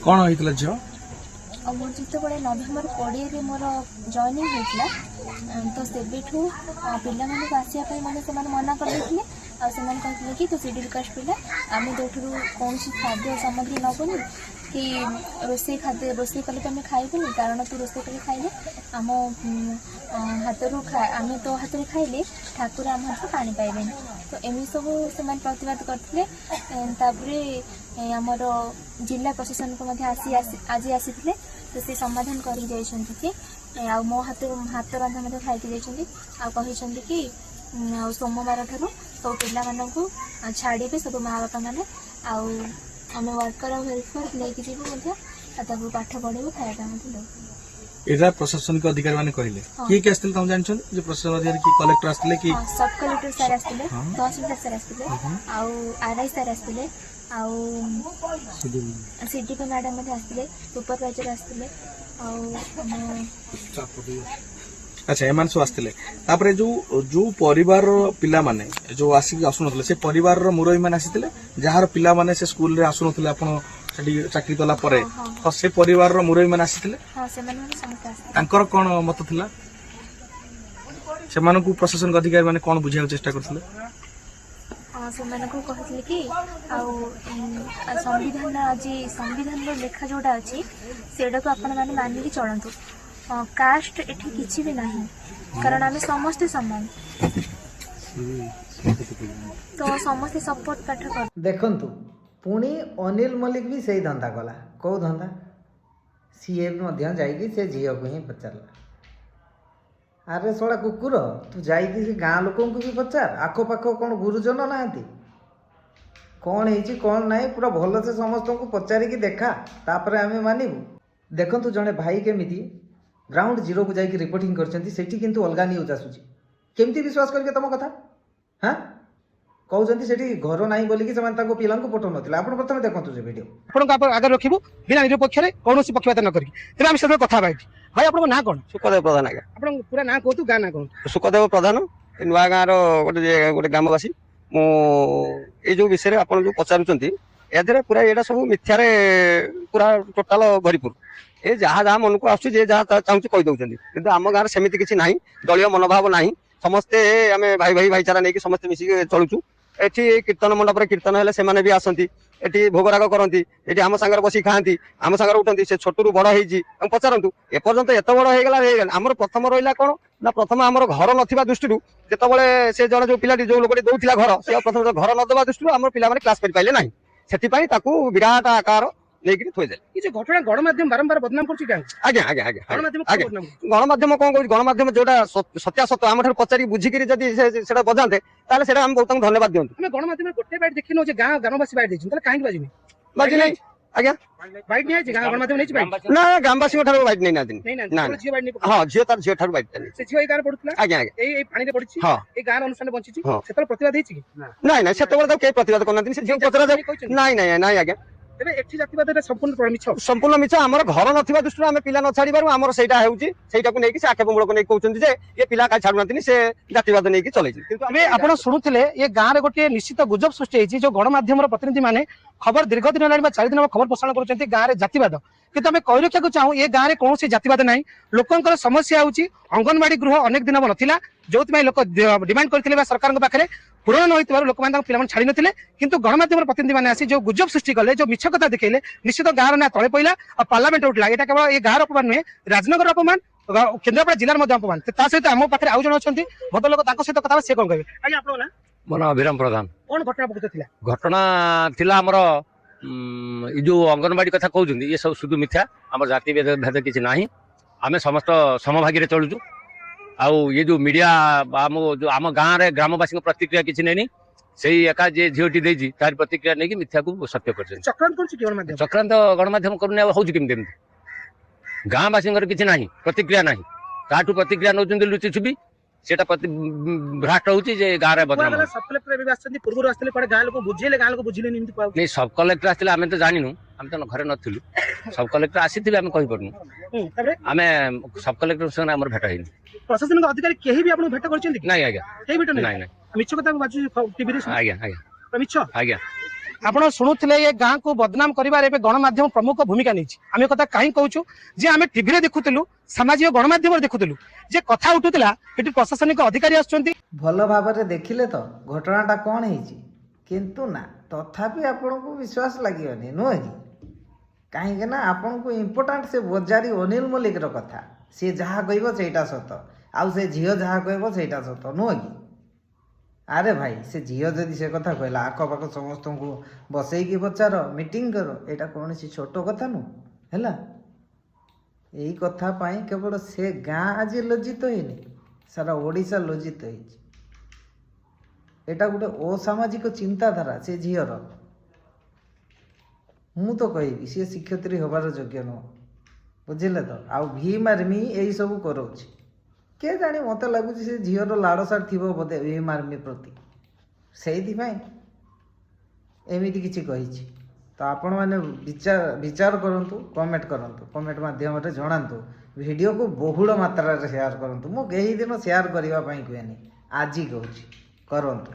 कौन होइतला झियो मोर जितेबाला नवेम्बर 20 मोर जॉइनिंग होता तो सेबेठू पिला मानक आसवाई मैंने से मना कर कहते कि तू शेड्यूल कास्ट पिला आम जो कौन खाद्य सामग्री नबुनि कि रोसे खाद्य रोसे कले तो आम खाइबुनि कारण तू रोसे कले खाइले आम हाथ आम तो हाथ में खाइले ठाकुर आम हाथ पानी पाइबे तो एमि सब से प्रतिवाद करते आमर जिला प्रशासन को आज आसी तो से समाधान कर मो हाथ रंधा खाई जाइए कि सोमवार ठारू सब पिला मानू छाड़े सब माँ बापा मैंने आम वर्कर और वेलफेयर लेकिन जीवु पाठ पढ़ेबू खाया एरा प्रशासनिक अधिकारी माने कहले किए के आस्ते तुम जानछन जे प्रशासन अधिकारी की कलेक्टर आस्ते कि सब कलेक्टर सर आस्ते तहसीलदार सर आस्ते आउ आरआई सर आस्ते आउ सीडीपी मैडम आस्ते सुपरवाइजर आस्ते अच्छा एमान सब आस्ते तापर जो जो परिवार पिला माने जो आसी आसुनथले से परिवार रो मुरई माने आसीतले जहार पिला माने से स्कूल रे आसुनथले आपण चाकरी कला परे तो से परिवार रो मुरई माने आसीतले हां से माने समस्या आस्ते तांकर कोन मत थिला से मानकु प्रशासन अधिकारी माने कोन बुझाय चेष्टा करथले से मानकु कहथले कि संविधान आज संविधान रो लेखा जोडा अछि सेडा को आपण माने मानि कि चलंतु कास्ट एठी किछि भी नाही कारण आमे समस्त समान तो समस्त सपोर्ट पाठ कर देखंतु पुणी अनिल मलिक भी सही धंदा कला कौ धंदा सीए जाइए से झील को ही पचारा अरे सोड़ा कुकुर तू जाइए से गाँ लोक भी पचार आखपाख कौन गुरुजन ना कौन है कौन ना पूरा भल से समस्त को पचारिकी देखा तापर आम मानबू देखु जड़े भाई केमी ग्राउंड जीरो को जाकि रिपोर्टिंग करती किंतु अलग न्यूज आसूची केमती विश्वास करके तुम कथा हाँ कहते से घर ना बोलिकी पिला पठाऊ ना आप प्रथम देखो से वीडियो आपको आगे रखू बिना निरपेक्ष कौन पक्षपात न करें हम से कथा भाई आप ना कौन सुखदेव प्रधान आज्ञा आप पूरा ना कहतु गाँ ना कौन सुखदेव प्रधान नुआ गाँव गोटे ग्रामवासी ये जो विषय आप जो पचारुंट या पूरा यहाँ सब मिथ्यार पूरा टोटाल भरपूर ये जहाँ जहाँ मन को आस चाहूँ कहीदे कि आम गाँव सेमती किसी ना दलीय मनोभाव ना समस्ते आम भाई भाई भाईचारा नहीं समस्ते मिसिक चलुचु एठी कीर्तन मंडप रे कीर्तन हेले सेमाने भी आसंती एठी भोगराग करंती एठी हम संगर बसी खांती हम संगर उठंती से छोटू बड़ हेजी हम पचारंतु ए पर्यंत एत बड़ हे गेला हमर प्रथम रहिला कोन ना प्रथम हमर घर नथिबा दृष्टि जेतबळे से जण जो पिलाटी जो लोकटी दउथिला घर से प्रथम घर न देबा दृष्टि हमर पिला माने क्लास करि पाइले नाही सेति पई ताकू विराट आकार लेकिन थोई दे ये घटना गणमाध्यम बारंबार बदनाम करछि क्या आज्ञा आज्ञा आज्ञा गणमाध्यम कोन कहू गणमाध्यम जोटा सत्यासत्य आम ठार पचारि बुझिकरी जदि सेटा बजाते ताले सेटा हम बहुत धन्यवाद दियंतु हम गणमाध्यम गोटे बाइट देखिनो जे गाँ ग्रामवासी बाइट देछन ताले काहे बाजिनी बाजी नहीं आज्ञा बाइट नहीं आछि गाँ गणमाध्यम नहीं बाइट ना ग्रामवासी ठार बाइट नहीं ना दिन ना जियो बाइट नहीं हां जियो तार जियो ठार बाइट नहीं से जियो ए गाँ पडुतला आज्ञा आज्ञा ए पानी रे पडिछि हां ए गाँ अनुसार बंचिछि सेतल प्रतिवाद हेछि कि नहीं नहीं सेतबळे तो के प्रतिवाद करना दिन से जियो पचरा नहीं नहीं नहीं आज्ञा तेरे एठी जातिवाद रे संपूर्ण मिछ हमर घर नथिबा दृष्टि आमे पिला न छाड़ी बारू हमर सेटा हेउची सेटा को नेकी से आखे बमूल को नै कहउचंती जे ये पिला का छाडु नथिनी से जातिवाद नेकी चलैछि किंतु आमे आपण सुनुथिले ये गाँ रे गोटे निश्चित गुजब सृष्टि हेछि जो गणमाध्यम रो प्रतिनिधि माने खबर दीर्घ दिन लानि 4 दिन खबर प्रसारण करूचंती गाँ रे जातिवाद किंतु आमे कहि रखिया को चाहू ये गाँ रे कोनोसी जातिवाद नै लोकंकर समस्या होउची अंगनवाड़ी गृह अनेक दिन नथिला जोथि लोक डिमांड करथिले सरकार पाखे पूरण न होइतबार लोक मान पिला छाड़ी नथिले किंतु गणमाध्यम प्रतिनिधि माने आसी जो गुजब सृष्टि कले जो मिछ कथा देखैले निश्चित गाँव ना तळे पइला आ पार्लियामेंट उठला एटा केवल ये गाँव अपमान नुहे राजनगर अपमान केन्द्रापड़ा जिल्ला अपमान ता सहित आम पाखे आउ जण अछंती भद्र लोक ताको सहित कथा से कोन कहबे आज्ञा आपन ना मन अभिराम प्रधान कोन घटना प्रकृत थिला घटना थिला हमर जो अंगनवाड़ी कथा कहउछंती ये सब शुद्ध मिथ्या हमर जाति भेद किछि नाही आमे समस्त समभागी रे चलुछु आउ ये जो मीडिया जो आम गाँव रे ग्रामवासी प्रतिक्रिया किसी नहीं से एका जे झीटी देजी तार प्रतिक्रिया नहीं मिथ्या को सत्य कर चक्रांत गणमाध्यम करूनी होमती गाँववासी किसी ना प्रतिक्रिया ना ताठू प्रतिक्रिया नौ लुचि छुपी से भ्राट हो गाँव में बदनाम नहीं सब कलेक्टर आसते आम तो जानू आम तो घरे नु सब कलेक्टर आसी आम कही पार्नु आम सब कलेक्टर संगे आम भेट है प्रशासन अधिकारी केही भी आपन भेट करछन नहीं आज्ञा केही भेट नहीं मिछ कथा बाजू टीवी रे आज्ञा आज्ञा मिछ आज्ञा ଆପଣ ଶୁଣୁଥିଲେ ଏ ଗାଁକୁ ବଦନାମ କରିବାରେ ଏବେ ଗଣମାଧ୍ୟମ ପ୍ରମୁଖ ଭୂମିକା ନେଇଛି। ଆମେ କଥା କାହିଁ କହୁଛୁ ଯେ ଆମେ ଟିଭିରେ ଦେଖୁଥିଲୁ, ସାମାଜିକ ଗଣମାଧ୍ୟମରେ ଦେଖୁଥିଲୁ ଯେ କଥା ଉଠୁଥିଲା ଏଠି ପ୍ରଶାସନିକ ଅଧିକାରୀ ଆସୁଛନ୍ତି। ଭଲ ଭାବରେ ଦେଖିଲେ ତ ଘଟଣାଟା କ'ଣ ହେଇଛି, କିନ୍ତୁ ନା ତଥାପି ଆପଣଙ୍କୁ ବିଶ୍ୱାସ ଲାଗିବନି ନୁହେଁ କି? କାହିଁକି ନା ଆପଣଙ୍କୁ ଇମ୍ପୋର୍ଟାଣ୍ଟ ସେ ବଜାରୀ ଅନିଲ ମଲ୍ଲିକର କଥା। ସିଏ ଯାହା କହିବ ସେଇଟା ସତ, ଆଉ ସେ ଝିଅ ଯାହା କହିବ ସେଇଟା ସତ ନୁହେଁ କି? ଆରେ ଭାଇ, ସେ ଝିଅ ଯଦି ସେ କଥା କହିଲା ଆଖପାଖ ସମସ୍ତଙ୍କୁ ବସେଇକି ପଚାର, ମିଟିଂ କର, ଏଇଟା କୌଣସି ଛୋଟ କଥା ନୁହଁ ହେଲା। ଏଇ କଥା ପାଇଁ କେବଳ ସେ ଗାଁ ଆଜି ଲଜ୍ଜିତ ହେଇନି, ସାରା ଓଡ଼ିଶା ଲଜ୍ଜିତ ହେଇଛି। ଏଇଟା ଗୋଟେ ଅସାମାଜିକ ଚିନ୍ତାଧାରା ସେ ଝିଅର। ମୁଁ ତ କହିବି ସିଏ ଶିକ୍ଷୟିତ୍ରୀ ହେବାର ଯୋଗ୍ୟ ନୁହଁ, ବୁଝିଲେ ତ। ଆଉ ଭୀମ ଆର୍ମି ଏଇସବୁ କରାଉଛି, କେ ଜାଣି, ମୋତେ ଲାଗୁଛି ସେ ଝିଅର ଲାଳସା ଥିବ ବୋଧେ ଭୀମ ଆର୍ମି ପ୍ରତି, ସେଇଥିପାଇଁ ଏମିତି କିଛି କହିଛି। ତ ଆପଣମାନେ ବିଚାର କରନ୍ତୁ, କମେଣ୍ଟ କରନ୍ତୁ, କମେଣ୍ଟ ମାଧ୍ୟମରେ ଜଣାନ୍ତୁ, ଭିଡ଼ିଓକୁ ବହୁଳ ମାତ୍ରାରେ ସେୟାର କରନ୍ତୁ। ମୁଁ ଏହି ଦିନ ସେୟାର କରିବା ପାଇଁ କୁହେନି, ଆଜି କହୁଛି କରନ୍ତୁ।